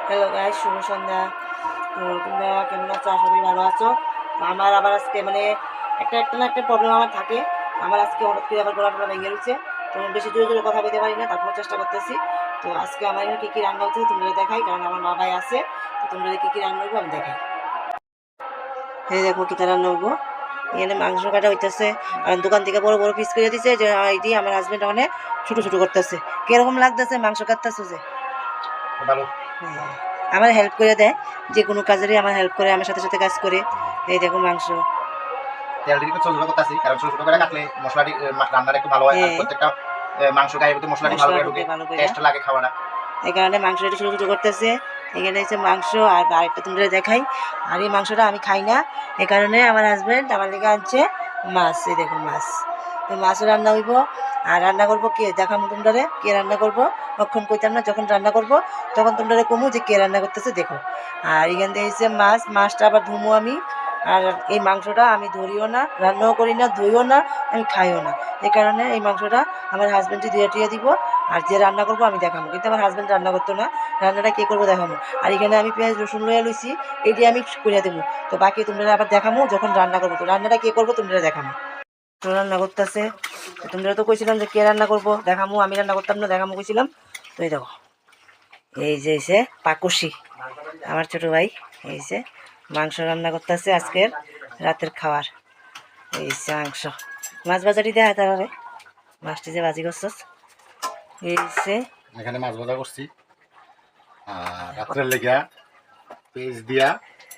Hello guys, শুভ সন্ধ্যা। তো তোমরা কেমন আছো? আশা করি ভালো আছো। তো আমার আবার আজকে একটা প্রবলেম আমার থাকে। আমার আজকে হঠাৎ করে আবার গলা টলা ভেঙে গেছে। তো বেশি জোরে জোরে কথা বলতে পারি না, তারপর চেষ্টা করতেছি। তো আজকে আমার এখানে কী কী রান্না হচ্ছে তোমরা দেখাই, কারণ আমার মা ভাই আছে। তো তোমরা কী কী রান্না করবো আমি দেখাই। এই দেখো কী রান্না হবো। এখানে মাংস কাটা হইতেছে, কারণ দোকান থেকে বড় বড় পিস করে দিচ্ছে, যে এটি আমার হাজবেন্ড মানে ছোটো ছোটো করতেছে। কিরকম লাগতেছে মাংস কাটতেছে যে ভালো। হ্যাঁ, আমার হেল্প করে দেয়, যে কোনো কাজেরই আমার হেল্প করে, আমার সাথে সাথে কাজ করে। এই দেখো মাংস তেলটি একটু ছোট ছোট করতেছি, কারণ ছোট ছোট করে কাটলে মশলাটি রান্নাটা একটু ভালো হয়। আর প্রত্যেকটা মাংস গায়ে ভিতরে মশলাটি ভালো করে ঢুকে টেস্ট লাগে খাওয়াটা। এই কারণে মাংসটা একটু ছোটো ছোটো করতেছে। এখানে হচ্ছে মাংস, আর আরেকটা তোমরা দেখাই। আর এই মাংসটা আমি খাই না, এই কারণে আমার হাজব্যান্ড আমার লেগে আনছে মাছ। এই দেখো মাছ, তো মাছও রান্না হইব। আর রান্না করবো কে দেখাবো তোমরা, কে রান্না করবো কখন কইতাম না, যখন রান্না করবো তখন তোমরা কমু যে কে রান্না করতেছে দেখো। আর এখান থেকে হচ্ছে মাছটা আবার ধুমো আমি। আর এই মাংসটা আমি ধরিও না, রান্নাও করি না, ধুইও না, আমি খাইও না। এই কারণে এই মাংসটা আমার হাজব্যান্ডই দিয়ে টিয়ে দিব। আর যে রান্না করবো আমি দেখাবো, কিন্তু আমার হাজব্যান্ড রান্না করতো না, রান্নাটা কে করবো দেখাবো। আর এখানে আমি পেঁয়াজ রসুন লইয়া লইছি, এটি আমি করে দেবো। তো বাকি তোমরা আবার দেখাবো যখন রান্না করবো। তো রান্নাটা কে করবো তোমরা দেখাবো। তো রান্না করতেছে, তোমরা তো কইছিলাম যে কে রান্না করবো দেখামো, আমি রান্না করতাম না, দেখামো কইছিলাম। তো এই দেখো, এই যে এসে পাকুশি আমার ছোট ভাই, এই যে মাংস রান্না করতেছে আজকের রাতের খাবার। এই যে মাংস, মাছ বাজারই দেয় তারা, মাছটি যে বাজি করছস। এই যে এখানে মাছ ভাজা করছি, আর রাত্রের লেগা পেঁয়াজ দিয়া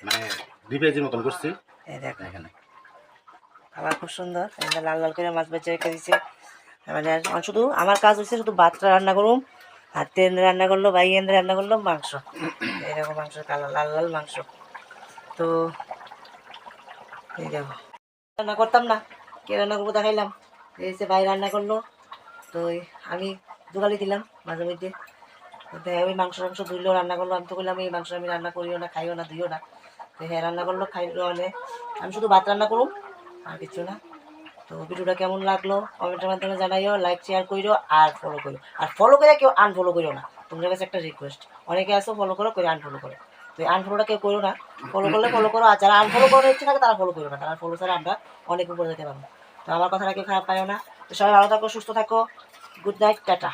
মানে 2 পেঁয়াজের মতন করছি। এই দেখো এখানে খাবার খুব সুন্দর, লাল লাল করে মাছ বাজা রেখে দিচ্ছে। মানে শুধু আমার কাজ হচ্ছে শুধু ভাতটা রান্না করুম, আর তেল রান্না করলো, বাইয়েন রান্না করলো মাংস। এইরকম মাংস, কালো লাল লাল মাংস। তো এই দেখো, রান্না করতাম না, কে রান্না করবো দেখাইলাম। এই যে ভাই রান্না করলো, তো আমি জোগালি দিলাম মাঝে মধ্যে। ওই মাংস ধুইলেও রান্না করলো, আমি তো বললাম এই মাংস আমি রান্না করিও না, খাইও না, ধুইও না। তো হ্যাঁ রান্না করলো, খাইলো, মানে আমি শুধু ভাত রান্না করুম আর কিছু না। তো ভিডিওটা কেমন লাগলো কমেন্টের মাধ্যমে জানাইও, লাইক শেয়ার করিও আর ফলো করো। আর ফলো করে কেউ আনফলো করিও না, তোমাদের কাছে একটা রিকোয়েস্ট। অনেকে আসো ফলো করো, করে আনফলো করো। তো এই আনফলোটা কেউ করো না, ফলো করলে ফলো করো, আর যারা আনফলো করার ইচ্ছে থাকে তারা ফলো করো না, তারা ফলো ছাড়া আমরা অনেক উপরে যেতে পারবো। তো আমার কথাটা কেউ খারাপ পাইও না। তো সবাই ভালো থাকো, সুস্থ থাকো। Good night, tata.